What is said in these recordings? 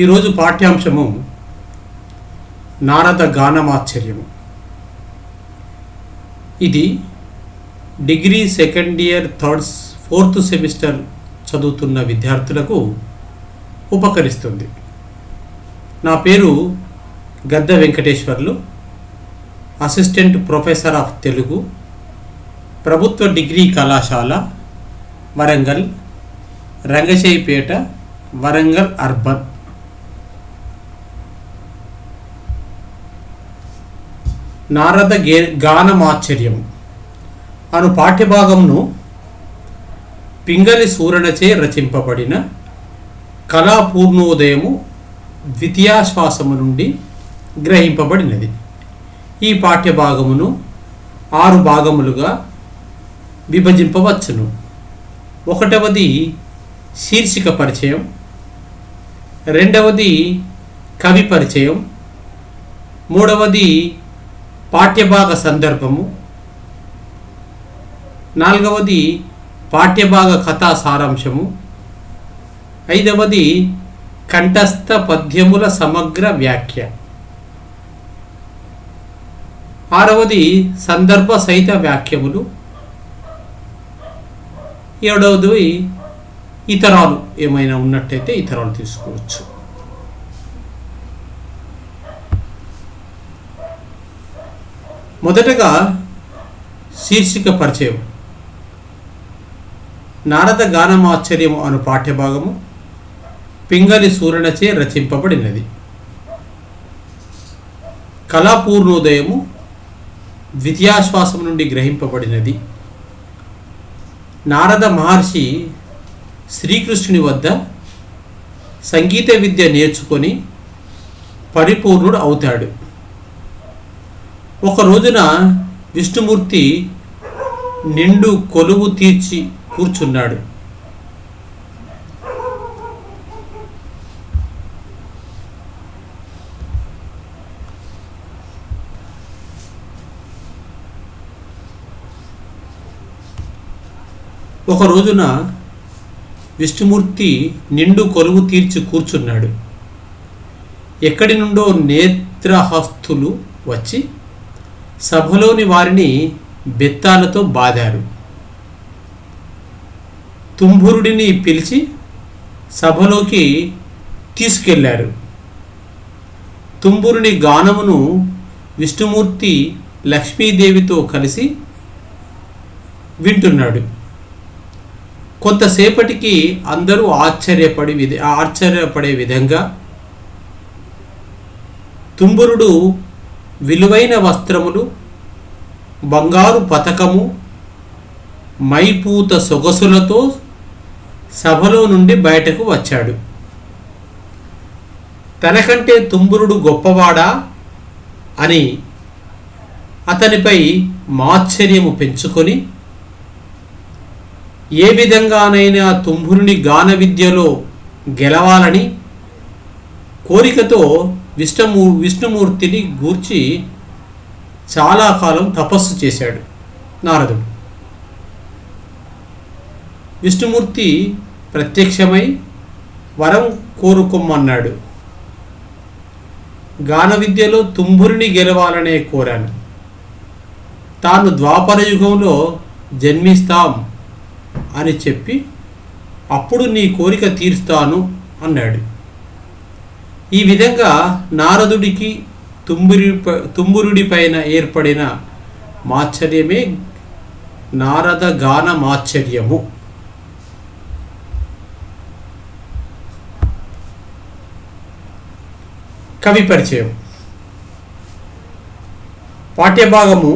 ఈరోజు పాఠ్యాంశము నారద గానమాశ్చర్యము. ఇది degree second year fourth semester చదువుతున్న విద్యార్థులకు ఉపకరిస్తుంది. నా పేరు గద్ద Venkateswarlu, assistant professor of Telugu, ప్రభుత్వ డిగ్రీ కళాశాల వరంగల్, రంగశైపేట, వరంగల్ అర్బన్. నారద గానమాశ్చర్యము అను పాఠ్యభాగంను పింగళి సూరణచే రచింపబడిన కళాపూర్ణోదయము ద్వితీయాశ్వాసము నుండి గ్రహింపబడినది. ఈ పాఠ్యభాగమును 6 భాగములుగా విభజింపవచ్చును. 1వది శీర్షిక పరిచయం, 2వది కవి పరిచయం, 3వది పాఠ్యభాగ సందర్భము, 4వది పాఠ్యభాగ కథా సారాంశము, 5వది కంఠస్థ పద్యముల సమగ్ర వ్యాఖ్య, 6వది సందర్భ సహిత వ్యాఖ్యములు, 7వది ఇతరాలు ఏమైనా ఉన్నట్టయితే ఇతరాలు తీసుకోవచ్చు. మొదటగా శీర్షిక పరిచయం. నారద గానమాశ్చర్యము అను పాఠ్యభాగము పింగళి సూరణచే రచింపబడినది. కళాపూర్ణోదయము ద్వితీయాశ్వాసం నుండి గ్రహింపబడినది. నారద మహర్షి శ్రీకృష్ణుని వద్ద సంగీత విద్య నేర్చుకొని పరిపూర్ణుడు అవుతాడు. ఒక రోజున విష్ణుమూర్తి నిండు కొలువు తీర్చి కూర్చున్నాడు. ఒక రోజున విష్ణుమూర్తి నిండు కొలువు తీర్చి కూర్చున్నాడు. ఎక్కడి నుండో నేత్రహస్తులు వచ్చి సభలోని వారిని బెత్తాలతో బాదారు. తుంబురుడిని పిలిచి సభలోకి తీసుకెళ్లారు. తుంబురుని గానమును విష్ణుమూర్తి లక్ష్మీదేవితో కలిసి వింటున్నాడు. కొంతసేపటికి అందరూ ఆశ్చర్యపడే విధంగా తుంబురుడు విలువైన వస్త్రములు, బంగారు పతకము, మైపూత సొగసులతో సభలో నుండి బయటకు వచ్చాడు. తనకంటే తుంబురుడు గొప్పవాడా అని అతనిపై మాశ్చర్యము పెంచుకొని ఏ విధంగానైనా తుంబురుని గాన విద్యలో గెలవాలని కోరికతో విష్ణుమూర్తిని గూర్చి చాలా కాలం తపస్సు చేశాడు నారదుడు. విష్ణుమూర్తి ప్రత్యక్షమై వరం కోరుకోమన్నాడు. గాన విద్యలో తుంబురిని గెలవాలనే కోరాను. తాను ద్వాపర యుగంలో జన్మిస్తాం అని చెప్పి అప్పుడు నీ కోరిక తీరుస్తాను అన్నాడు. ఈ విధంగా నారదుడికి తుంబురుడి పైన ఏర్పడిన మాశ్చర్యమే నారద గానమాశ్చర్యము. కవి పరిచయం. పాఠ్యభాగము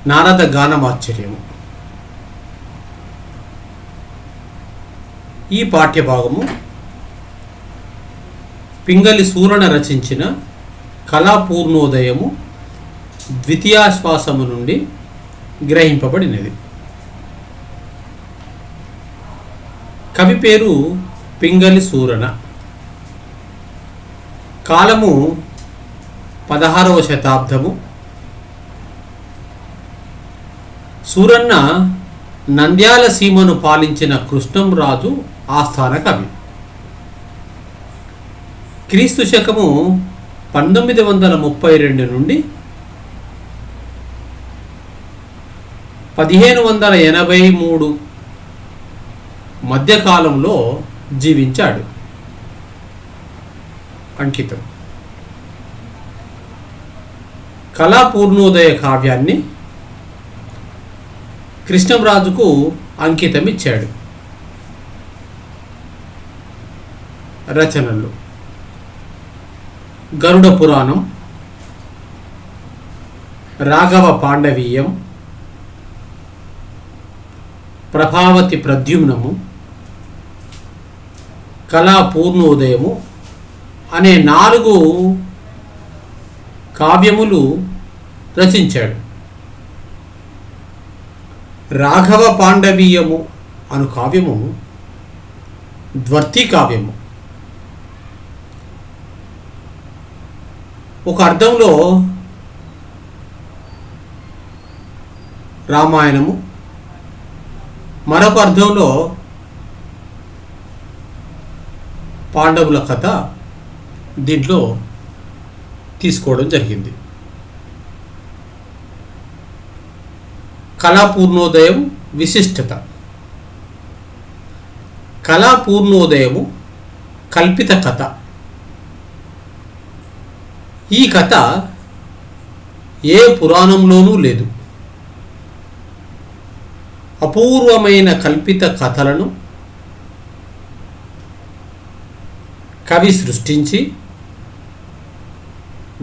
నారద గానమాశ్చర్యము. ఈ పాఠ్యభాగము పింగళి సూరణ రచించిన కళాపూర్ణోదయము ద్వితీయాశ్వాసము నుండి గ్రహింపబడినది. కవి పేరు పింగళి సూరణ. కాలము 16వ శతాబ్దము. సూరన్న నంద్యాల సీమను పాలించిన కృష్ణంరాజు ఆస్థాన కవి. క్రీస్తు శకము 1932 నుండి 1583 మధ్యకాలంలో జీవించాడు. అంకితం. కళాపూర్ణోదయ కావ్యాన్ని కృష్ణంరాజుకు అంకితం ఇచ్చాడు. రచనలు: గరుడ పురాణం, రాఘవ పాండవీయం, ప్రభావతి ప్రద్యుమ్నము, కళాపూర్ణోదయము అనే 4 కావ్యములు రచించాడు. రాఘవ పాండవీయము అను కావ్యము ద్వర్తి కావ్యము. ఒక అర్థంలో రామాయణము, మరొక అర్థంలో పాండవుల కథ దీంట్లో తీసుకోవడం జరిగింది. కళాపూర్ణోదయం విశిష్టత. కళాపూర్ణోదయము కల్పిత కథ. ఈ కథ ఏ పురాణంలోనూ లేదు. అపూర్వమైన కల్పిత కథలను కవి సృష్టించి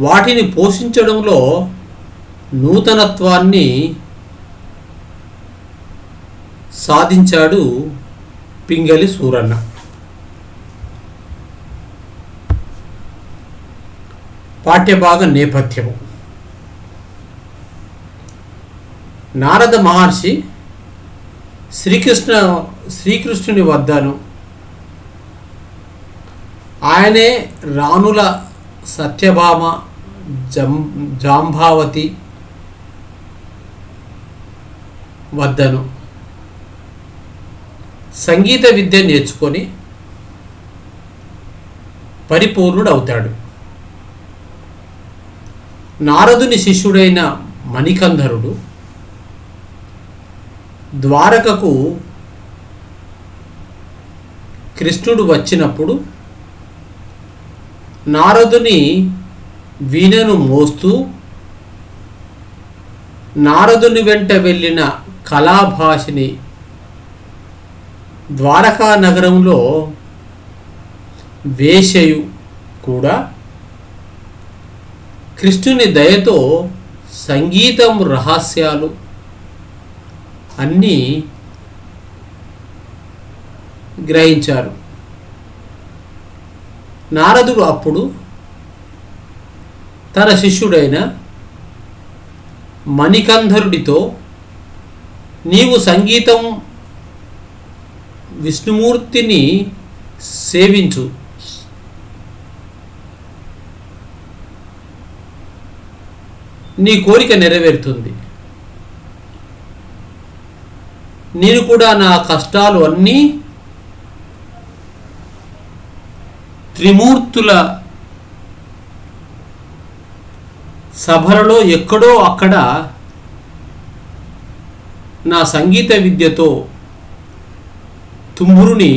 వాటిని పోషించడంలో నూతనత్వాన్ని సాధించాడు పింగళి సూరన్న. పాఠ్యభాగ నేపథ్యము. నారద మహర్షి శ్రీకృష్ణుని వద్దను, ఆయనే రాణుల సత్యభామ, జాంబావతి వద్దను సంగీత విద్య నేర్చుకొని పరిపూర్ణుడవుతాడు. నారదుని శిష్యుడైన మణికంధరుడు ద్వారకకు కృష్ణుడు వచ్చినప్పుడు నారదుని వీణను మోస్తూ నారదుని వెంట వెళ్ళిన కళాభాషిని ద్వారకా నగరంలో వేశ్యయు కూడా కృష్ణుని దయతో సంగీతం రహస్యాలు అన్నీ గ్రహించారు. నారదుడు అప్పుడు తన శిష్యుడైన మణికంధరుడితో, నీవు సంగీతం విష్ణుమూర్తిని సేవించు, నీ కోరిక నెరవేరుతుంది. నేను కూడా నా కష్టాలు అన్నీ త్రిమూర్తుల సభలలో ఎక్కడో అక్కడ నా సంగీత విద్యతో తుంబురుని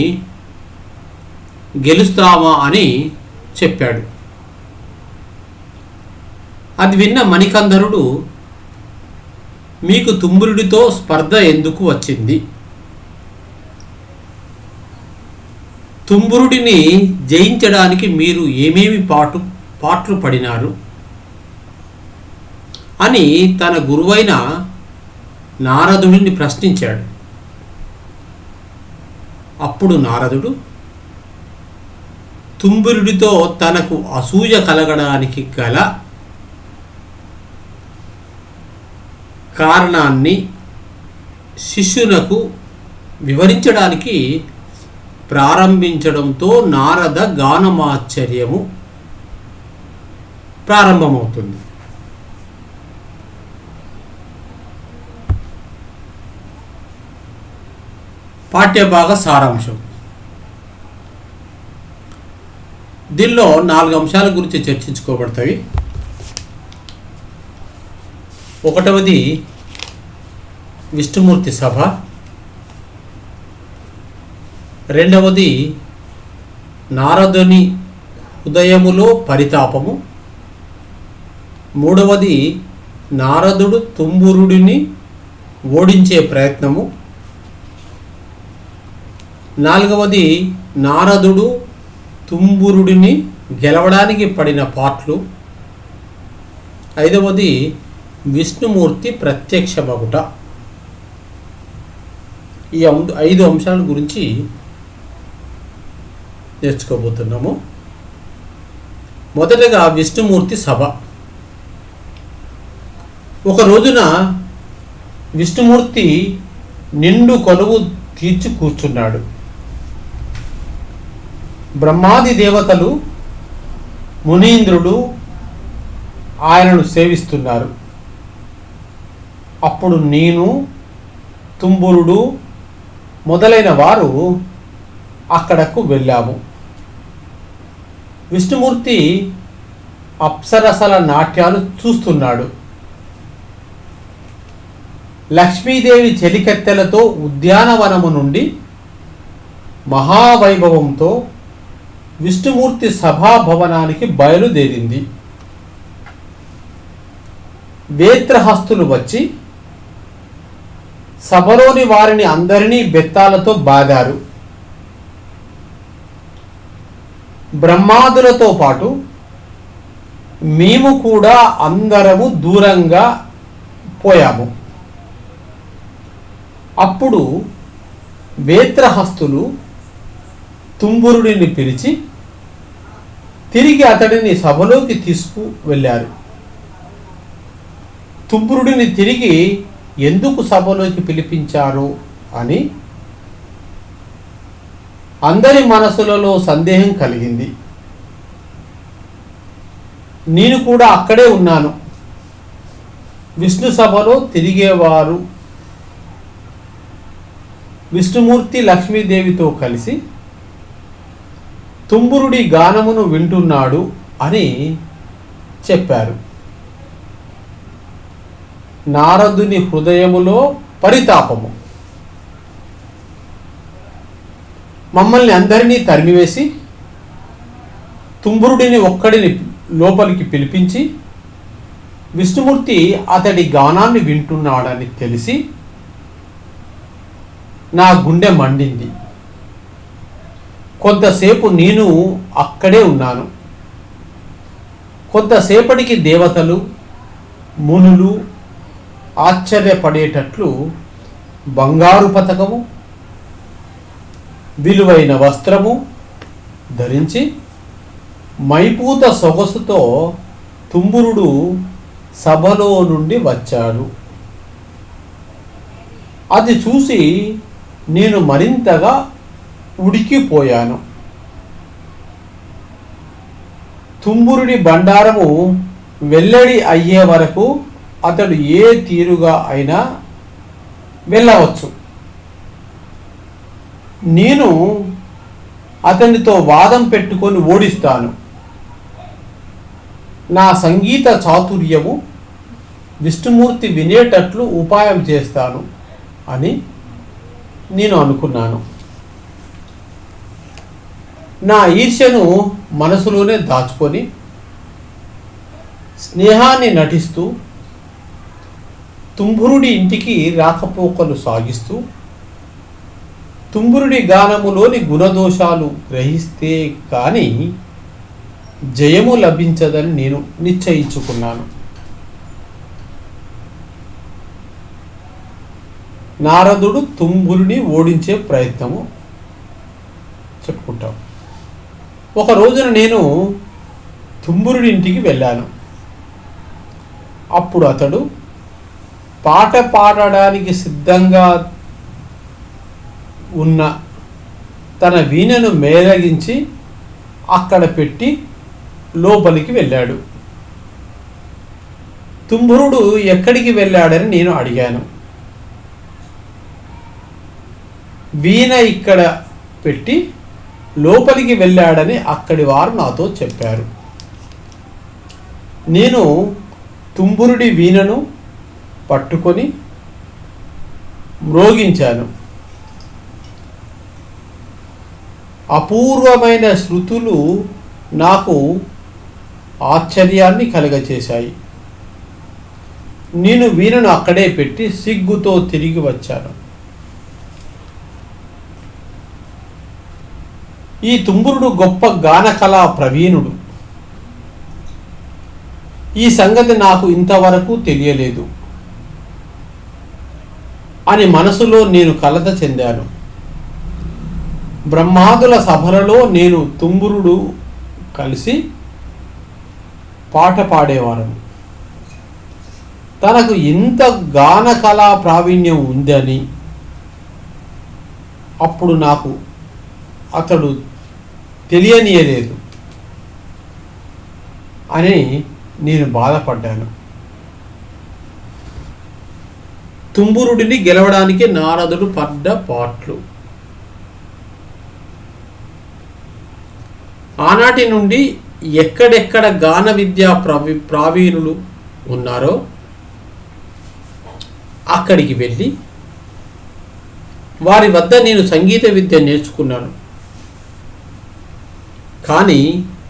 గెలుస్తావా అని చెప్పాడు. అది విన్న మణికంధరుడు, మీకు తుంబురుడితో స్పర్ధ ఎందుకు వచ్చింది? తుంబురుడిని జయించడానికి మీరు ఏమేమి పాట్లు పడినారు అని తన గురువైన నారదుడిని ప్రశ్నించాడు. అప్పుడు నారదుడు తుంబురుడితో తనకు అసూయ కలగడానికి గల కారణాన్ని శిష్యునకు వివరించడానికి ప్రారంభించడంతో నారద గానమాశ్చర్యము ప్రారంభమవుతుంది. పాఠ్యభాగ సారాంశం. దీనిలో 4 అంశాల గురించి చర్చించుకోబడతాయి. ఒకటవది విష్ణుమూర్తి సభ, రెండవది నారదుని హృదయములో పరితాపము, మూడవది నారదుడు తుంబురుడిని ఓడించే ప్రయత్నము, నాలుగవది నారదుడు తుంబురుడిని గెలవడానికి పడిన పాట్లు, ఐదవది విష్ణుమూర్తి ప్రత్యక్షమగుట. ఈ 5 అంశాల గురించి నేర్చుకోబోతున్నాము. మొదటగా విష్ణుమూర్తి సభ. ఒక రోజున విష్ణుమూర్తి నిండు కొలువు తీర్చి కూర్చున్నాడు. బ్రహ్మాది దేవతలు, మునీంద్రుడు ఆయనను సేవిస్తున్నారు. అప్పుడు నేను, తుంబురుడు మొదలైన వారు అక్కడకు వెళ్ళాము. విష్ణుమూర్తి అప్సరసల నాట్యాలు చూస్తున్నాడు. లక్ష్మీదేవి చెలికత్తెలతో ఉద్యానవనము నుండి మహావైభవంతో విష్ణుమూర్తి సభాభవనానికి బయలుదేరింది. వేత్రహస్తులు వచ్చి సభలోని వారిని అందరినీ బెత్తాలతో బాదారు. బ్రహ్మాదులతో పాటు మేము కూడా అందరము దూరంగా పోయాము. అప్పుడు వేత్రహస్తులు తుంబురుడిని పిలిచి తిరిగి అతడిని సభలోకి తీసుకు వెళ్ళారు. తుంబురుడిని తిరిగి ఎందుకు సభలోకి పిలిపించారు అని అందరి మనసులలో సందేహం కలిగింది. నేను కూడా అక్కడే ఉన్నాను. విష్ణు సభలో తిరిగేవారు విష్ణుమూర్తి లక్ష్మీదేవితో కలిసి తుంబురుడి గానమును వింటున్నాడు అని చెప్పారు. నారదుని హృదయములో పరితాపము. మమ్మల్ని అందరినీ తరిమివేసి తుంబురుడిని ఒక్కడిని లోపలికి పిలిపించి విష్ణుమూర్తి అతడి గానాన్ని వింటున్నాడని తెలిసి నా గుండె మండింది. కొంతసేపు నేను అక్కడే ఉన్నాను. కొంతసేపటికి దేవతలు, మునులు ఆశ్చర్యపడేటట్లు బంగారు పతకము, విలువైన వస్త్రము ధరించి మైపూత సొగసుతో తుంబురుడు సభలో నుండి వచ్చాడు. అది చూసి నేను మరింతగా ఉడికిపోయాను. తుంబురుడి బండారము వెల్లడి అయ్యే వరకు అతడు ఏ తీరుగా అయినా వెళ్ళవచ్చు. నేను అతనితో వాదం పెట్టుకొని ఓడిస్తాను. నా సంగీత చాతుర్యము విష్ణుమూర్తి వినేటట్లు ఉపాయం చేస్తాను అని నేను అనుకున్నాను. నా ఈర్ష్యను మనసులోనే దాచుకొని స్నేహాన్ని నటిస్తూ తుంబురుడి ఇంటికి రాకపోకలు సాగిస్తూ తుంబురుడి గానములోని గుణదోషాలు గ్రహిస్తే కానీ జయము లభించదని నేను నిశ్చయించుకున్నాను. నారదుడు తుంబురుని ఓడించే ప్రయత్నము చెప్పుకుంటాం. ఒక రోజున నేను తుంబురుడి ఇంటికి వెళ్ళాను. అప్పుడు అతడు పాట పాడడానికి సిద్ధంగా ఉన్న తన వీణను మేళగించి అక్కడ పెట్టి లోపలికి వెళ్ళాడు. తుంబురుడు ఎక్కడికి వెళ్ళాడని నేను అడిగాను. వీణ ఇక్కడ పెట్టి లోపలికి వెళ్ళాడని అక్కడి వారు నాతో చెప్పారు. నేను తుంబురుడి వీణను పట్టుకొని మ్రోగించాను. అపూర్వమైన శృతులు నాకు ఆశ్చర్యాన్ని కలుగచేశాయి. నేను వీణను అక్కడే పెట్టి సిగ్గుతో తిరిగి వచ్చాను. ఈ తుంబురుడు గొప్ప గానకళా ప్రవీణుడు. ఈ సంగతి నాకు ఇంతవరకు తెలియలేదు అని మనసులో నేను కలత చెందాను. బ్రహ్మాదుల సభలలో నేను తుంబురుడు కలిసి పాట పాడేవారు. తనకు ఇంత గానకళా ప్రావీణ్యం ఉందని అప్పుడు నాకు అతడు తెలియనీయలేదు అని నేను బాధపడ్డాను. తుంబురుడిని గెలవడానికి నారదుడు పడ్డ పాట్లు. ఆనాటి నుండి ఎక్కడెక్కడ గాన విద్యా ప్రావీణులు ఉన్నారో అక్కడికి వెళ్ళి వారి వద్ద నేను సంగీత విద్య నేర్చుకున్నాను. కానీ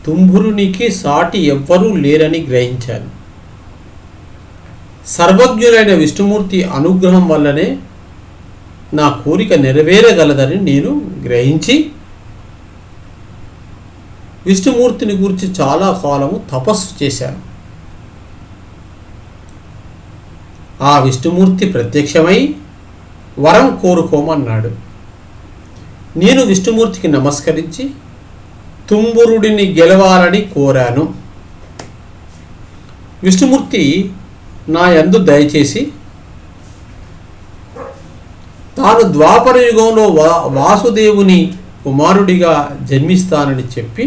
తుంబురునికి సాటి ఎవ్వరూ లేరని గ్రహించాను. సర్వజ్ఞులైన విష్ణుమూర్తి అనుగ్రహం వల్లనే నా కోరిక నెరవేరగలదని నేను గ్రహించి విష్ణుమూర్తిని గురించి చాలా కాలము తపస్సు చేశాను. ఆ విష్ణుమూర్తి ప్రత్యక్షమై వరం కోరుకోమన్నాడు. నేను విష్ణుమూర్తికి నమస్కరించి తుంబురుడిని గెలవాలని కోరాను. విష్ణుమూర్తి నా యందు దయచేసి తాను ద్వాపర యుగంలో వాసుదేవుని కుమారుడిగా జన్మిస్తానని చెప్పి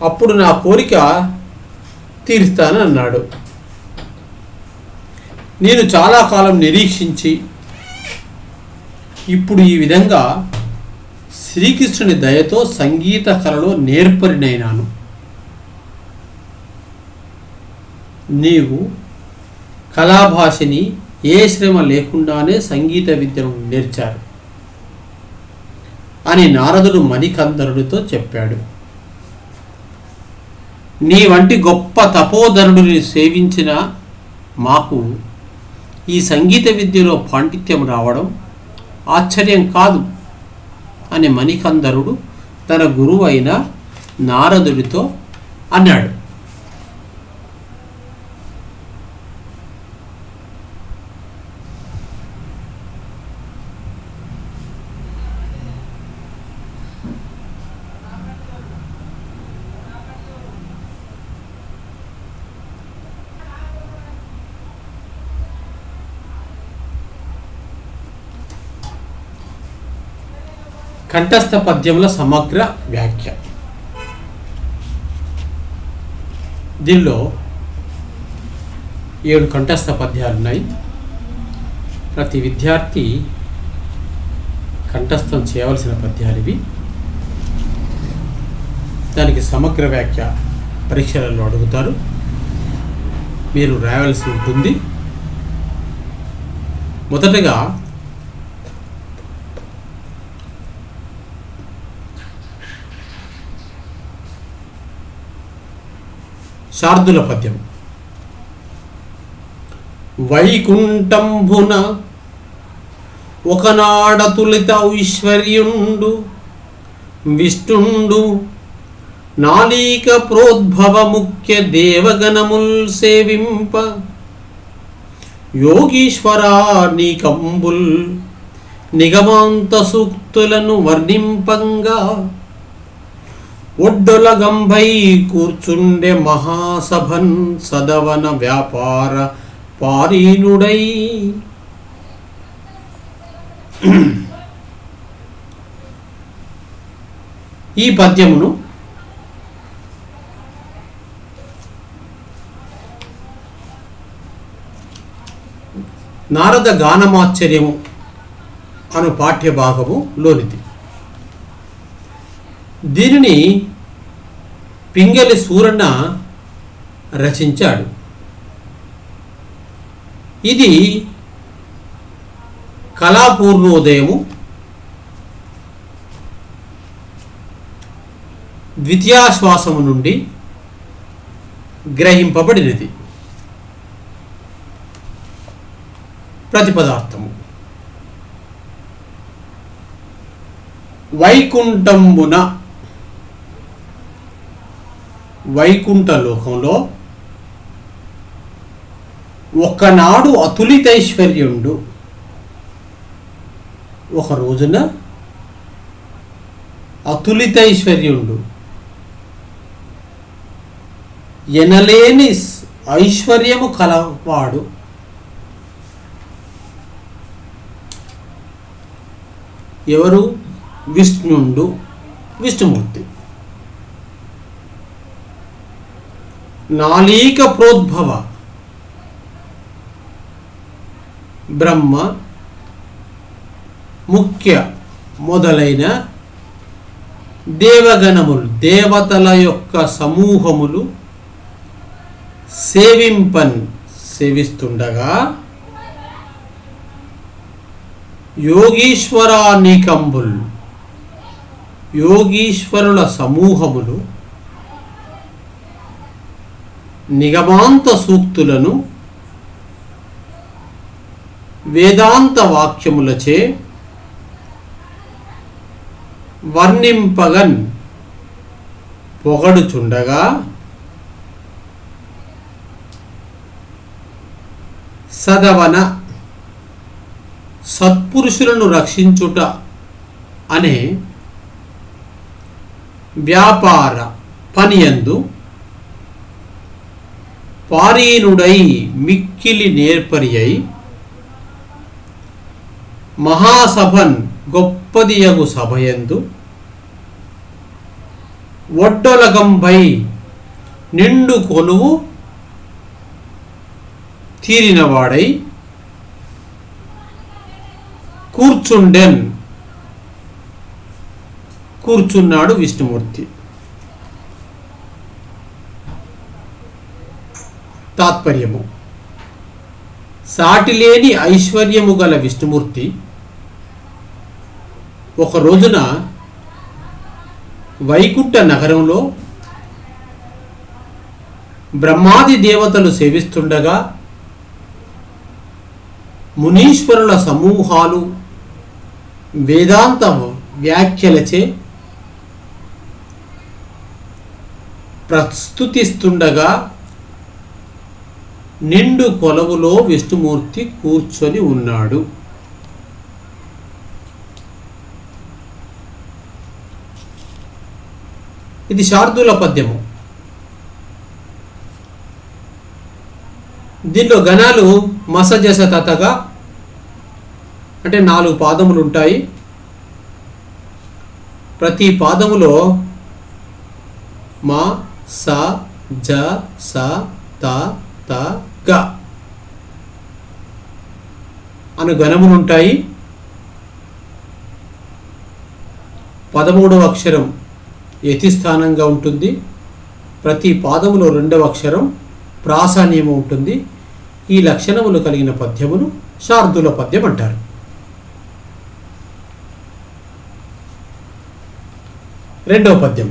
అప్పుడు నా కోరిక తీరుస్తానని అన్నాడు. నేను చాలా కాలం నిరీక్షించి ఇప్పుడు ఈ విధంగా శ్రీకృష్ణుని దయతో సంగీత కళలో నేర్పరినైనాను. నీవు కళాభాషని ఏ శ్రమ లేకుండానే సంగీత విద్యను నేర్చారు అని నారదుడు మణికందరుడితో చెప్పాడు. నీ వంటి గొప్ప తపోధనుడిని సేవించిన మాకు ఈ సంగీత విద్యలో పాండిత్యం రావడం ఆశ్చర్యం కాదు అని మణికందరుడు తన గురువు అయిన నారదుడితో అన్నాడు. కంఠస్థ పద్యముల సమగ్ర వ్యాఖ్య. దీనిలో 7 కంఠస్థ పద్యాలు ఉన్నాయి. ప్రతి విద్యార్థి కంఠస్థం చేయవలసిన పద్యాలు ఇవి. దానికి సమగ్ర వ్యాఖ్య పరీక్షలలో అడుగుతారు, మీరు రాయవలసి ఉంటుంది. మొదటగా శార్దుల పద్యం. వైకుంఠంభున ఒకనాడతులిత ఐశ్వర్యుండు విష్ణుండు నాలీక ప్రోద్భవ ముఖ్య దేవగణముల్ సేవింప యోగీశ్వరా నీకంబుల్ నిగమాంత సూక్తులను వర్ణింపంగా ఒడ్డొల గంభై కూర్చుండే మహాసభన్ సదవన వ్యాపార పారీనుడై. ఈ పద్యమును నారద గానమాశ్చర్యము అను పాఠ్యభాగము లోనిది. దీనిని పింగళి సూరన్న రచించాడు. ఇది కళాపూర్ణోదయము ద్వితీయాశ్వాసము నుండి గ్రహింపబడినది. ప్రతిపదార్థము: వైకుంఠంబున, వైకుంఠ లోకంలో ఒకనాడు అతులితైశ్వర్యుండు. ఒక రోజున అతులితైశ్వర్యుండు, ఎనలేని ఐశ్వర్యము కలవాడు. ఎవరు? విష్ణుండు, విష్ణుమూర్తి. నాలీక ప్రోద్భవ బ్రహ్మ, ముఖ్య మొదలైన దేవగణములు, దేవతల యొక్క సమూహములు సేవిస్తుండగా యోగీశ్వరానికంబుల్, యోగీశ్వరుల సమూహములు నిగమాంత సూక్తులను వేదాంత వాక్యములచే వర్ణింపగన్ పొగడుచుండగా సదవన సత్పురుషులను రక్షించుట అనే వ్యాపార పనియందు పారీనుడై మిక్కిలి నేర్పరి అయి మహాసభన్ గొప్పదియగు సభయందు ఒడ్డొలగంపై నిండు కొలువు తీరినవాడై కూర్చున్నాడు విష్ణుమూర్తి. తాత్పర్యము: సాటిలేని ఐశ్వర్యము గల విష్ణుమూర్తి ఒక రోజున వైకుంఠ నగరంలో బ్రహ్మాది దేవతలు సేవిస్తుండగా మునీశ్వరుల సమూహాలు వేదాంత వ్యాఖ్యలచే ప్రస్తుతిస్తుండగా నిండు కొలవులో విష్ణుమూర్తి కూర్చొని ఉన్నాడు. ఇది శార్దూల పద్యము. దీనిలో గణాలు మసజస తతగా అంటే 4 పాదములు ఉంటాయి. ప్రతి పాదములో మా, స, జ, స, త, త, గ అను గణములుంటాయి. 13వ అక్షరం యతిస్థానంగా ఉంటుంది. ప్రతి పాదములో 2వ అక్షరం ప్రాసాన్యము ఉంటుంది. ఈ లక్షణములు కలిగిన పద్యమును శార్దూల పద్యం అంటారు. రెండవ పద్యం: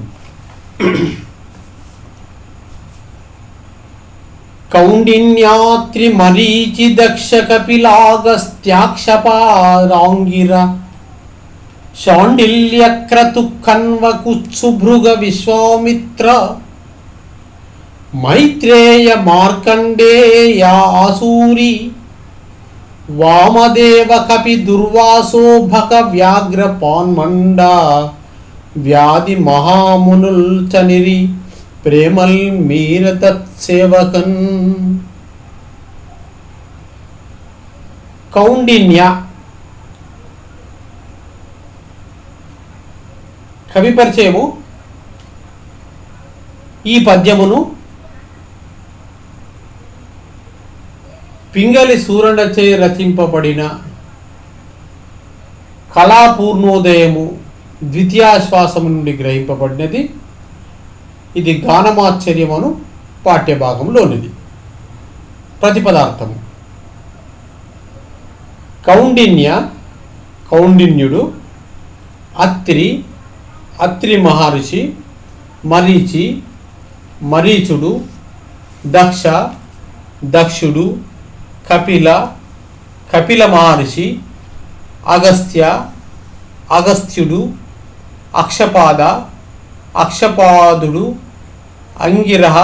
కౌండిన్యాత్రి మరీచి దక్ష కపిలాగస్త్యాక్షపారాంగిర శాండిల్యక్రతుఖన్వ కుత్సుభృగ విశ్వామిత్ర మైత్రేయ మార్కండేయ ఆసూరి వామదేవ కపి దుర్వాసో భక వ్యాఘ్ర పాన్మండ వ్యాధి మహామునుల్ చనిరి ప్రేమల్ మీర తత్సేవకన్. కౌండిన్య కవి పరిచయము. ఈ పద్యమును పింగళి సూరన్నచే రచింపబడిన కళాపూర్ణోదయము ద్వితీయాశ్వాసము నుండి గ్రహింపబడినది. ఇది గానమాశ్చర్యమును పాఠ్యభాగంలోనిది. ప్రతిపదార్థము కౌండిన్య కౌండిన్యుడు, అత్రి అత్రి మహర్షి, మరీచి మరీచుడు, దక్ష దక్షుడు, కపిల కపిల మహర్షి, అగస్త్య అగస్త్యుడు, అక్షపాద అక్షపాదుడు, అంగిరహ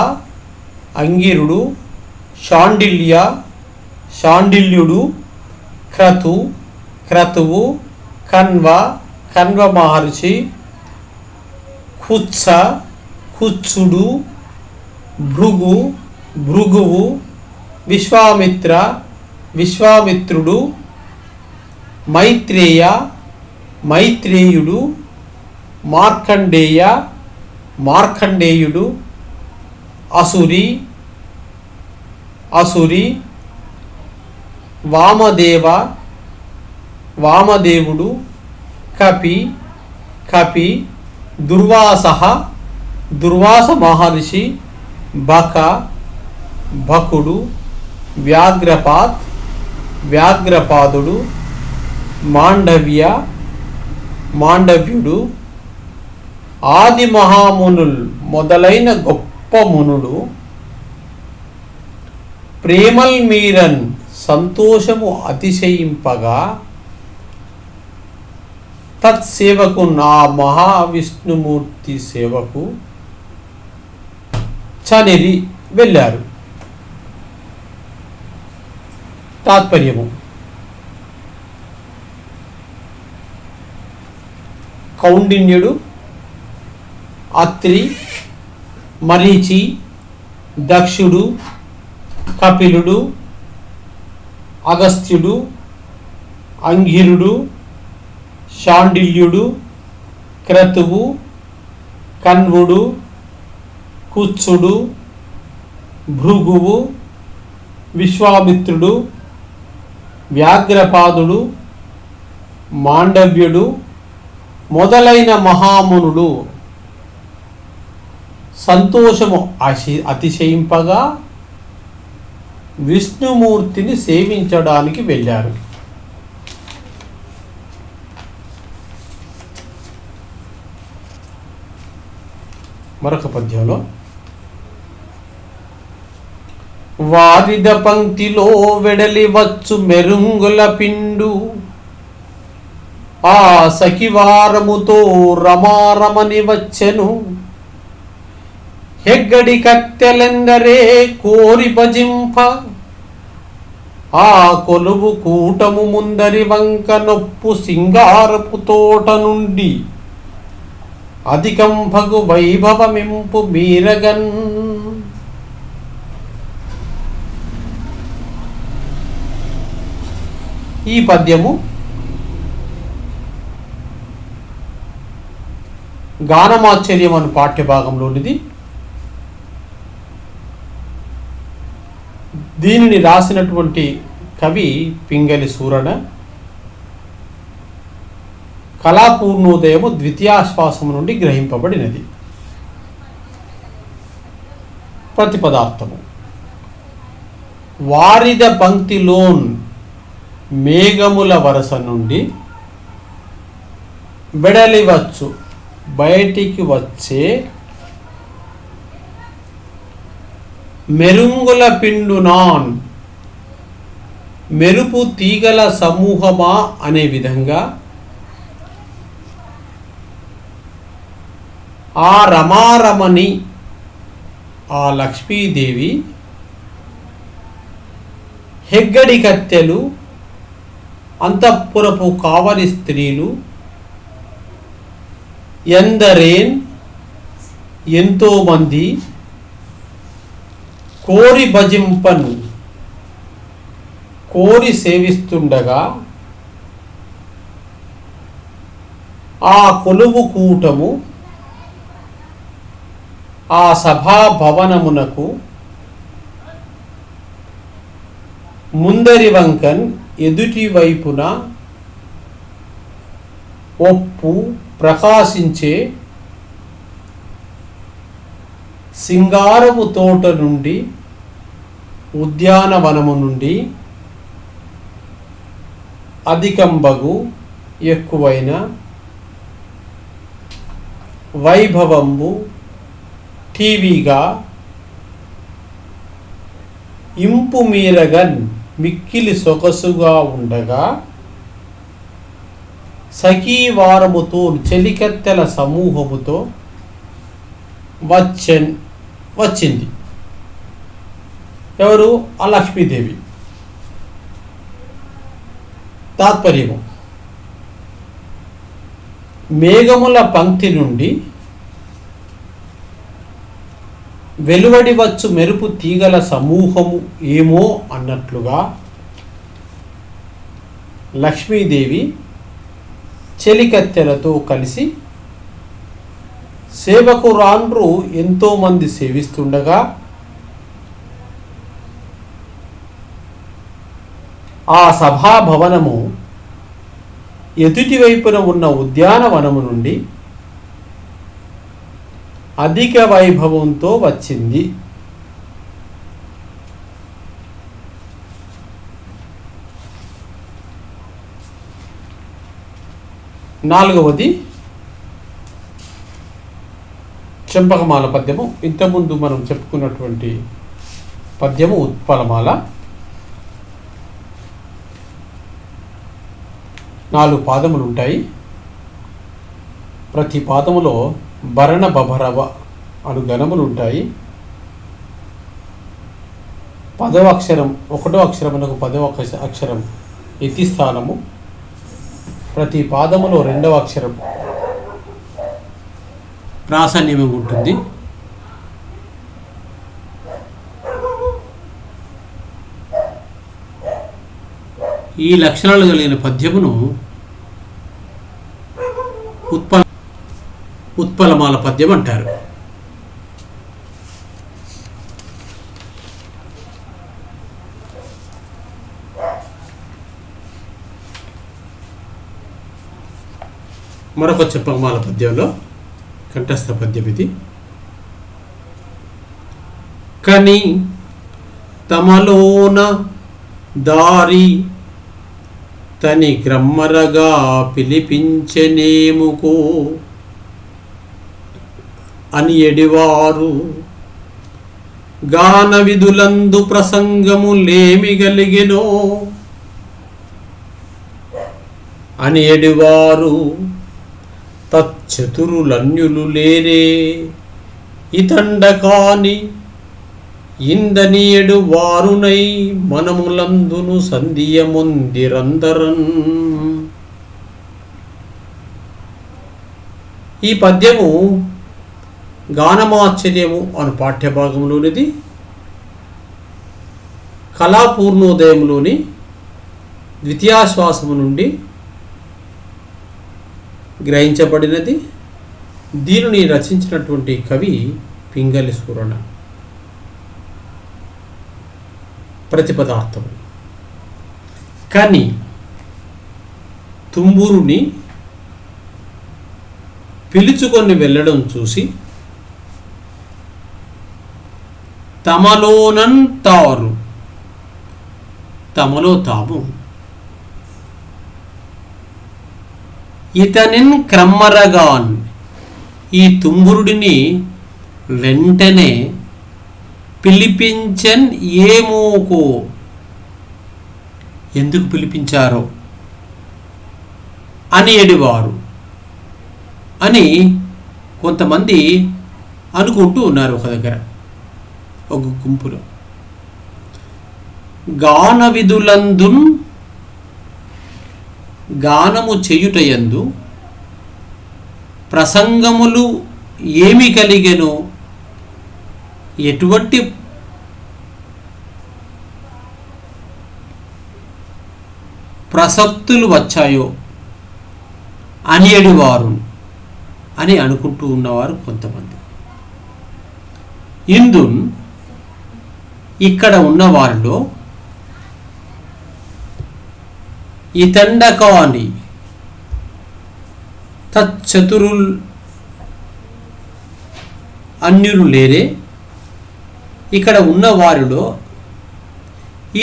అంగిరుడు, శాండిల్య శాండిల్యుడు, క్రతు క్రతువు, కన్వ కన్వ మహర్షి, కుత్స కుత్సుడు, భృగు భృగువు, విశ్వామిత్ర విశ్వామిత్రుడు, మైత్రేయ మైత్రేయుడు, మార్కండేయ మార్కండేయుడు, అసురి అసురి, వామదేవ వామదేవుడు, కపి కపి, దుర్వాస దుర్వాస మహర్షి, బక బకుడు, వ్యాఘ్రపాత్ వ్యాఘ్రపాదుడు, మాండవ్య మాండవ్యుడు, ఆది మహామునుల్ మొదలైన గొప్ప మునుడు, ప్రేమల్ మీరన్ సంతోషము అతిశయింపగా, తత్సేవకు నా మహావిష్ణుమూర్తి సేవకు చనిరి వెళ్ళారు. తాత్పర్యము కౌండిన్యుడు, అత్రి, మరీచి, దక్షుడు, కపిలుడు, అగస్త్యుడు, అంగిరుడు, శాండిల్యుడు, క్రతువు, కన్వుడు, కుత్సుడు, భృగువు, విశ్వామిత్రుడు, వ్యాఘ్రపాదుడు, మాండవ్యుడు మొదలైన మహామునులు సంతోషము అతిశయింపగా విష్ణుమూర్తిని సేవించడానికి వెళ్ళారు. మరొక పద్యంలో వారిద పంక్తిలో వెడలి వచ్చు మెరుంగుల పిండు, ఆ సఖివారముతో రమారమని వచ్చెను, హెగ్గడి కత్తెలెందరే కోరి భజింప, ఆ కొలువు కూటము ముందరి వంక నొప్పు సింగారపు తోట నుండి అధికంభగు వైభవమింపు మీరగన్. ఈ పద్యము గానమాశ్చర్యం అను పాఠ్యభాగంలోనిది. దీనిని రాసినటువంటి కవి పింగళి సూరణ. కళాపూర్ణోదయము ద్వితీయాశ్వాసము నుండి గ్రహింపబడినది. ప్రతిపదార్థము వారిద పంక్తిలోన్ మేఘముల వరస నుండి బెడలివచ్చు బయటికి వచ్చే మెరుంగుల పిండునాన్ మెరుపు తీగల సమూహమా అనే విధంగా ఆ రమారమణి ఆ లక్ష్మీదేవి హెగ్గడి కత్తెలు అంతఃపురపు కావలి స్త్రీలు ఎందరేన్ ఎంతోమంది కోరి భజింపన్ కోరి సేవిస్తుండగా ఆ కొలువు కూటము ఆ సభాభవనమునకు ముందరి వంకన్ ఎదుటి వైపున ఒప్పు ప్రకాశించే సింగారపు తోట నుండి ఉద్యానవనము నుండి అధికంబగు ఎక్కువైన వైభవంబు టీవీగా ఇంపు మీరగన్ మిక్కిలి సొగసుగా ఉండగా సఖీవారముతో చెలికత్తెల సమూహముతో వచ్చింది. ఎవరు? ఆ లక్ష్మీదేవి. తాత్పర్యము: మేఘముల పంక్తి నుండి వెలువడి వచ్చు మెరుపు తీగల సమూహము ఏమో అన్నట్లుగా లక్ష్మీదేవి చెలికత్తెలతో కలిసి సేవకురాండ్రు ఎంతోమంది సేవిస్తుండగా ఆ సభాభవనము ఎదుటి వైపున ఉన్న ఉద్యానవనము నుండి అధిక వైభవంతో వచ్చింది. నాలుగవది చెంపకమాల పద్యము. ఇంతకుముందు మనం చెప్పుకున్నటువంటి పద్యము ఉత్పలమాల. 4 పాదములు ఉంటాయి. ప్రతి పాదములో భరణ బభరవ అను గణములు ఉంటాయి. 10వ అక్షరం 1వ అక్షరమునకు 10వ అక్షరం యతి స్థానము. ప్రతి పాదములో 2వ అక్షరం ప్రాసన్యము ఉంటుంది. ఈ లక్షణాలు కలిగిన పద్యమును ఉత్పలమాల పద్యం అంటారు. మరొక చెంపకమాల పద్యంలో కంఠస్థ పద్యం ఇది. కని తమలోన దారి తని గ్రమ్మరగా పిలిపించెనేముకో అని ఎడివారు గాన విధులందు ప్రసంగములేమి గలిగెనో అని ఎడివారు తచ్చతురులన్యులు లేరే ఇతండ కాని ఇందనియడు వారునై మనములందును సంధియముందిరందరన్. ఈ పద్యము గానమాశ్చర్యము అను పాఠ్యభాగంలోనిది. కళాపూర్ణోదయంలోని ద్వితీయాశ్వాసము నుండి గ్రహించబడినది. దీనిని రచించినటువంటి కవి పింగళి సూరణ. ప్రతిపదార్థము: కని తుంబురుని పిలుచుకొని వెళ్ళడం చూసి తమలోనంతారు తమలో తాము ఇతనిన్ క్రమ్మరగాన్ ఈ తుంబురుడిని వెంటనే పిలిపించన్ ఏమోకో ఎందుకు పిలిపించారో అని ఎడివారు అని కొంతమంది అనుకుంటూ ఉన్నారు. ఒక దగ్గర ఒక గుంపులో గాన విధులందున్ గానము చేయుటయందు ప్రసంగములు ఏమి కలిగెనో ఎటువంటి ప్రసక్తులు వచ్చాయో అని ఎడివారు అని అనుకుంటూ ఉన్నవారు కొంతమంది. ఇందున్ ఇక్కడ ఉన్నవారిలో ఇతండకాని తచ్చతురుల్ అన్యులు లేరే. ఇక్కడ ఉన్న వారిలో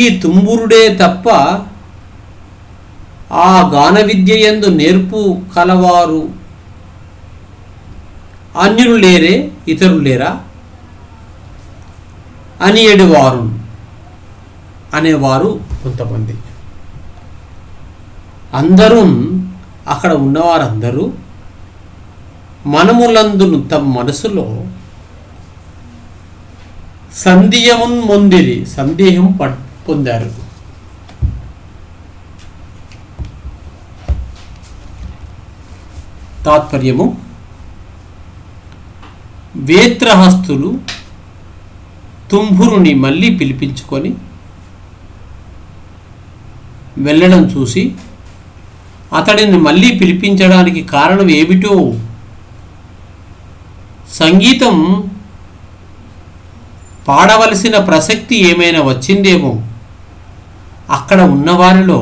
ఈ తుంబురుడే తప్ప ఆ గాన విద్య యందు నేర్పు కలవారు అన్యులు లేరే, ఇతరులు లేరా అని ఎడువారు అనేవారు కొంతమంది. అందరూ అక్కడ ఉన్నవారందరూ మనములందును తమ మనసులో సందేహం పొందిరి, సందేహం పొందారు. తాత్పర్యము: వేత్రహస్తులు తుంభురుని మళ్ళీ పిలిపించుకొని వెళ్ళడం చూసి అతడిని మళ్ళీ పిలిపించడానికి కారణం ఏమిటో, సంగీతం పాడవలసిన ప్రసక్తి ఏమైనా వచ్చిందేమో, అక్కడ ఉన్నవారిలో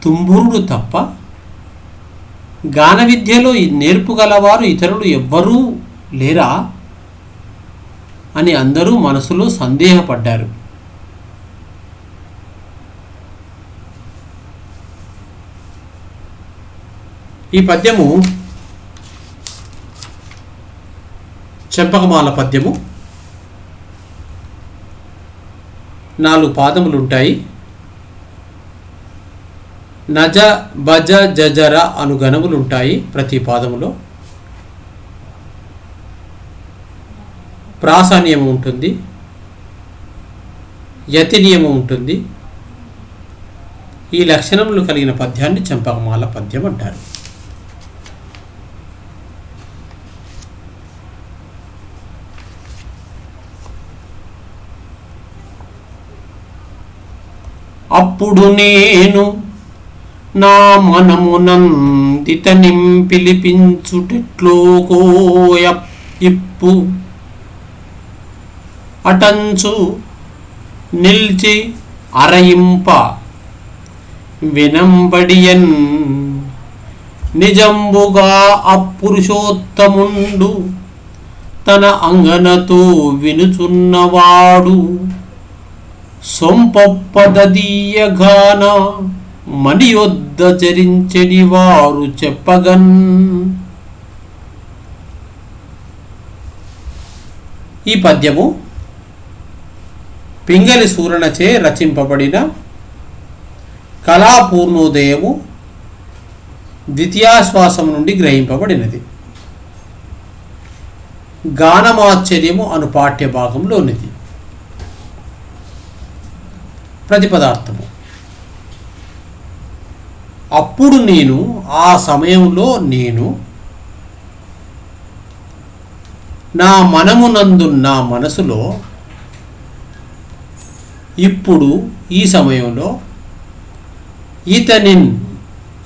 తుంబురుడు తప్ప గాన విద్యలో నేర్పుగలవారు ఇతరులు ఎవ్వరూ లేరా అని అందరూ మనసులో సందేహపడ్డారు. ఈ పద్యము చెంపకమాల పద్యము. 4 పాదములుంటాయి. నజ భజ జజర అను గణములుంటాయి ప్రతి పాదములో. ప్రాస నియమం ఉంటుంది, యతి నియమం ఉంటుంది. ఈ లక్షణములు కలిగిన పద్యాన్ని చెంపకమాల పద్యం అంటారు. అప్పుడు నేను నా మనమునందితనిం పిలిపించుటెట్లోకోయ ఇప్పు అటంచు నిల్చి అరయింప వినంబడియన్ నిజంబుగా అపురుషోత్తముండు తన అంగనతో వినుచున్నవాడు సొంపొప్పదీయగాన మణియొద్ద చరించెడి వారు చెప్పగన్. ఈ పద్యము పింగళి సూరణచే రచింపబడిన కళాపూర్ణోదయము ద్వితీయాశ్వాసము నుండి గ్రహింపబడినది. గానమాశ్చర్యము అను పాఠ్య భాగంలోనిది. ప్రతిపదార్థము: అప్పుడు నేను, ఆ సమయంలో నేను, నా మనమునందున్న మనసులో, ఇప్పుడు ఈ సమయంలో,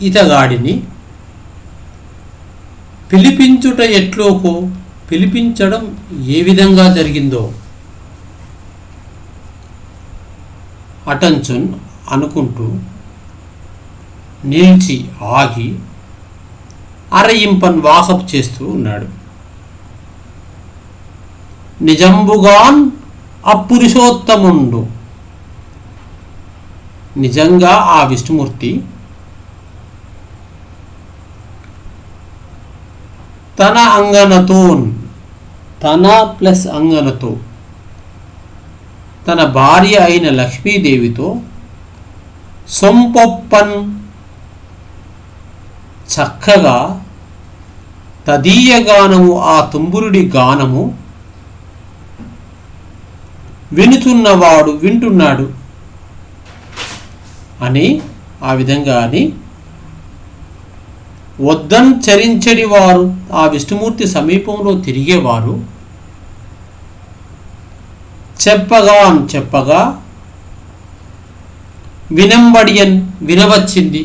ఇతగాడిని పిలిపించుట ఎట్లోకో, పిలిపించడం ఏ విధంగా జరిగిందో, అటంచున్ అనుకుంటూ, నిలిచి ఆగి, అరయింపన్ వాకప్ చేస్తూ ఉన్నాడు. నిజంబుగాన్ అపురుషోత్తముండు, నిజంగా ఆ విష్ణుమూర్తి తన అంగనతో, తన ప్లస్ అంగనతో, తన భార్య అయిన లక్ష్మీదేవితో, సొంపొప్పన్ చక్కగా, తదీయ గానము ఆ తుంబురుడి గానము వినుచున్నవాడు వింటున్నాడు అని, ఆ విధంగా అని, వద్దన్ చరించడి వారు, ఆ విష్ణుమూర్తి సమీపంలో తిరిగేవారు చెప్పగా వినంబడియన్ వినవచ్చింది.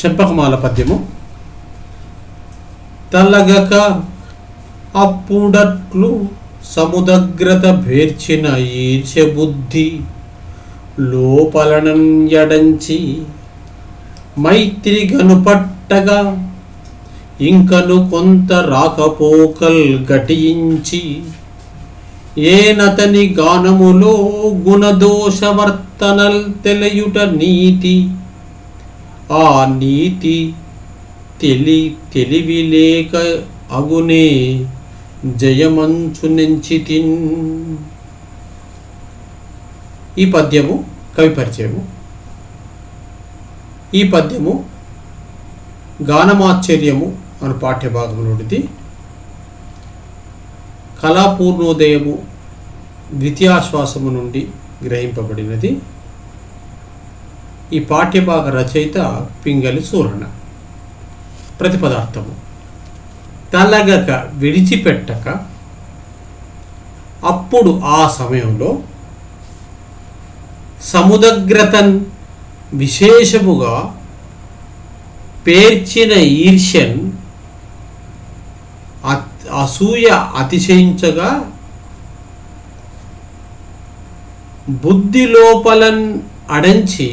చెంపకమాల పద్యము. తలగక అప్పుడట్లు సముదగ్రత భేర్చిన ఈర్ష్య బుద్ధి లోపలనన్యడంచి మైత్రి గనుపట్టగా ఇంకను కొంత రాకపోకల్ గటించి ఏనతని గానములో గుణదోషవర్తనల్ తెలియుట నీతి. ఆ నీతి తెలివి లేక అగునే జయమంచు నెంచితిన్. ఈ పద్యము కవి పరిచయము. ఈ పద్యము గానమాశ్చర్యము అను పాఠ్యభాగంలోనిది. కళాపూర్ణోదయము ద్వితీయాశ్వాసము నుండి గ్రహింపబడినది. ఈ పాఠ్యభాగ రచయిత పింగళి సూరణ. ప్రతిపదార్థము: తలగక విడిచిపెట్టక, అప్పుడు ఆ సమయంలో, సముదగ్రతన్ విశేషముగా పేర్చిన ఈర్ష్యన్ అసూయ అతిశయించగా, బుద్ధి లోపలన్ అడంచి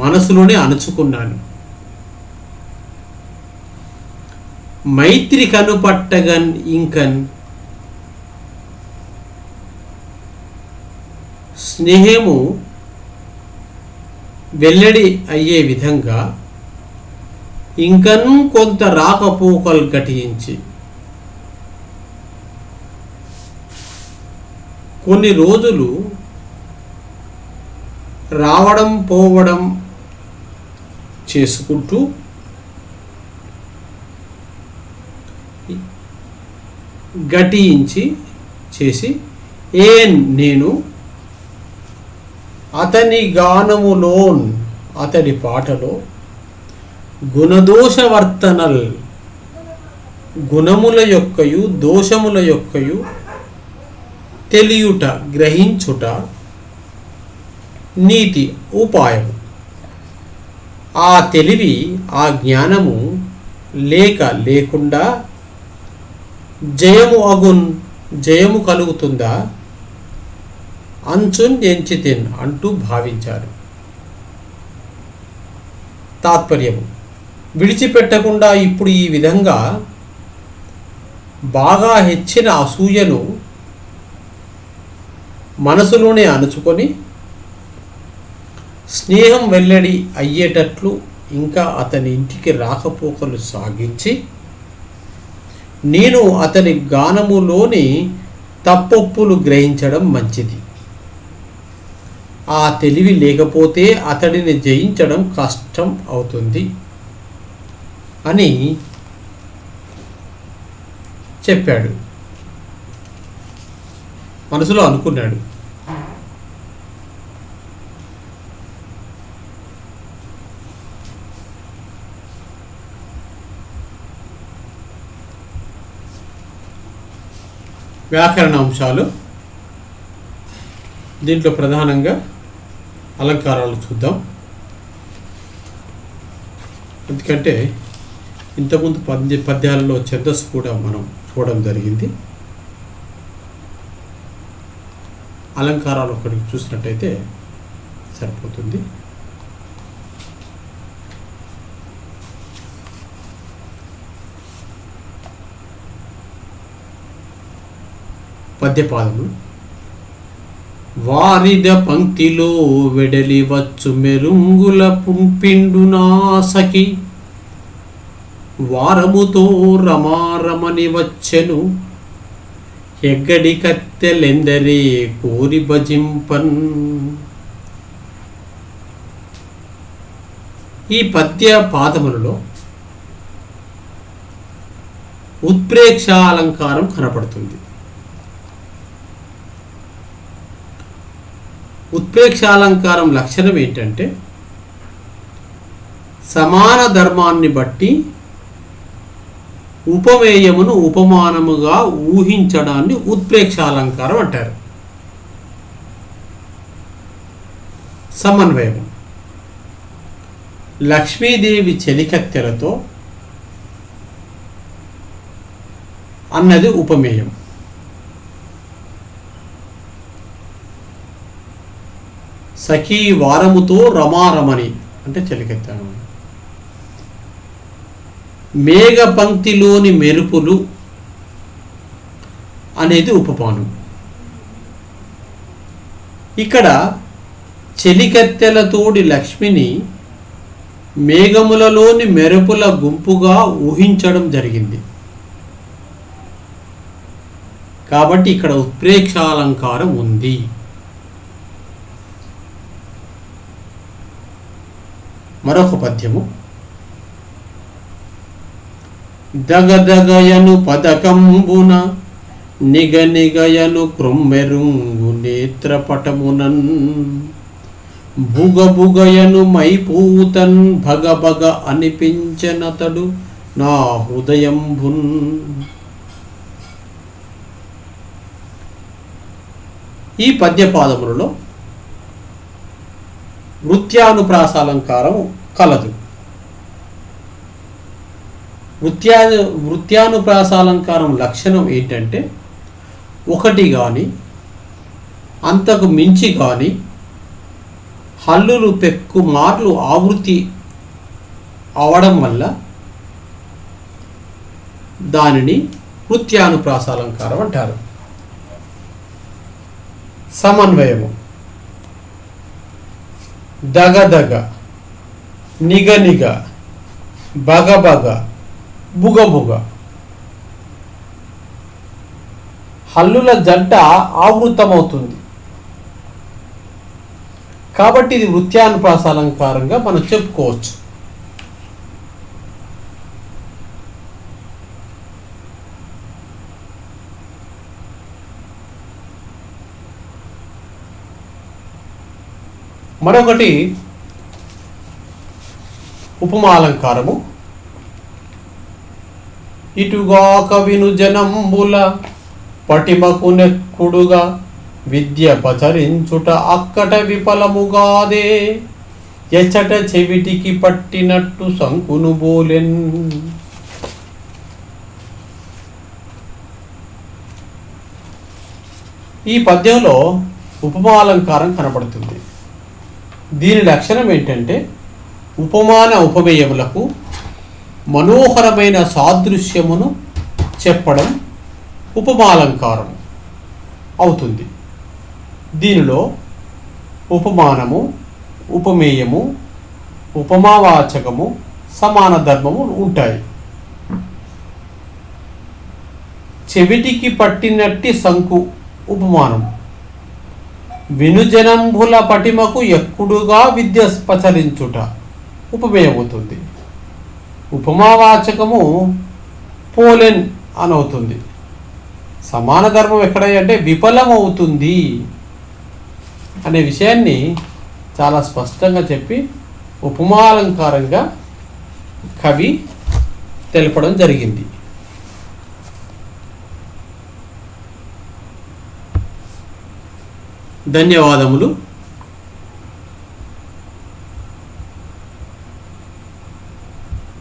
మనసులోనే అణుచుకున్నాను. మైత్రి కనుపట్టగన్ ఇంకన్ స్నేహము వెల్లడి అయ్యే విధంగా ఇంకను కొంత రాకపోకలు ఘటించి, కొన్ని రోజులు రావడం పోవడం చేసుకుంటూ గటించి చేసి, నేను అతని గానములోన్, అతడి పాటలో గుణదోషవర్తనల్, గుణముల యొక్కయు దోషముల యొక్కయు తెలియుట గ్రహించుట నీతి ఉపాయము. ఆ తెలివి ఆ జ్ఞానము లేకుండా జయము కలుగుతుందా అంచున్ ఎంచితిన్ అంటూ భావించారు. తాత్పర్యము: విడిచిపెట్టకుండా ఇప్పుడు ఈ విధంగా బాగా హెచ్చిన అసూయను మనసులోనే అణుచుకొని స్నేహం వెల్లడి అయ్యేటట్లు ఇంకా అతని ఇంటికి రాకపోకలు సాగించి, నేను అతని గానములోని తప్పొప్పులు గ్రహించడం మంచిది. ఆ తెలివి లేకపోతే అతడిని జయించడం కష్టం అవుతుంది అని చెప్పాడు. మనసులో అనుకున్నాడు. వ్యాకరణ అంశాలు. దీంట్లో ప్రధానంగా అలంకారాలు చూద్దాం. ఎందుకంటే ఇంతకుముందు పద్యాలలో ఛందస్సు కూడా మనం చూడడం జరిగింది. అలంకారాలు ఒకటి చూసినట్టయితే సరిపోతుంది. పద్యపాదములు: వారిద పంక్తిలో వెడలి వచ్చు మెరుంగుల పుంపిండునాసకి, వారముతో రమారమని వచ్చెను ఎగ్గడి కత్తెలెందరే కోరి భజింపన్. ఈ పద్య పాదములలో ఉత్ప్రేక్ష అలంకారం కనపడుతుంది. ఉత్ప్రేక్షాలంకారం లక్షణం ఏంటంటే, సమాన ధర్మాన్ని బట్టి ఉపమేయమును ఉపమానముగా ఊహించడాన్ని ఉత్ప్రేక్షాలంకారం అంటారు. సమన్వయము: లక్ష్మీదేవి చెలికత్తెలతో అన్నది ఉపమేయం. సఖీ వారముతో రమారమణి అంటే చెలికత్తె. మేఘ పంక్తిలోని మెరుపులు అనేది ఉపమానం. ఇక్కడ చెలికత్తెలతోడి లక్ష్మిని మేఘములలోని మెరుపుల గుంపుగా ఊహించడం జరిగింది. కాబట్టి ఇక్కడ ఉత్ప్రేక్షాలంకారం ఉంది. మరొక పద్యము. దగదగయను పదకంబున నిగనిగయను క్రొమ్మెరుంగు నేత్రపటమునన్ బుగబుగయను మైపూతన్ భగభగ అనిపించనతడు నా హృదయంబున్. ఈ పద్యపాదములలో వృత్యానుప్రాసాలంకారం కలదు. వృత్యానుప్రాసాలంకారం లక్షణం ఏంటంటే, ఒకటి కానీ అంతకు మించి కానీ హల్లులు పెక్కు మార్లు ఆవృత్తి అవడం వల్ల దానిని వృత్యానుప్రాసాలంకారం అంటారు. సమన్వయము. దగదగ, నిగనిగ, బగబగ, బుగబుగ హల్లుల జంట ఆవృతమవుతుంది. కాబట్టి ఇది వృత్యానుప్రాసాలంకారంగా మనం చెప్పుకోవచ్చు. మరొకటి ఉపమాలంకారము. ఇటుగాక విను జనంబుల పటిమకు నెక్కుడుగా విద్య పచరించుట అక్కట విఫలముగాదే ఎచ్చట చెవిటికి పట్టినట్టు సంకును బోలెన్. ఈ పద్యంలో ఉపమాలంకారం కనపడుతుంది. దీని లక్షణం ఏంటంటే, ఉపమాన ఉపమేయములకు మనోహరమైన సాదృశ్యమును చెప్పడం ఉపమాలంకారం అవుతుంది. దీనిలో ఉపమానము, ఉపమేయము, ఉపమావాచకము, సమాన ధర్మము ఉంటాయి. చెవిటికి పట్టినట్టి సంకు ఉపమానం. వినుజనంబుల పటిమకు ఎక్కుడుగా విద్య పచరించుట ఉపమేయమవుతుంది. ఉపమావాచకము పోలెన్ అనవుతుంది. సమాన ధర్మం ఎక్కడంటే విఫలమవుతుంది అనే విషయాన్ని చాలా స్పష్టంగా చెప్పి ఉపమాలంకారంగా కవి తెలపడం జరిగింది. ధన్యవాదములు.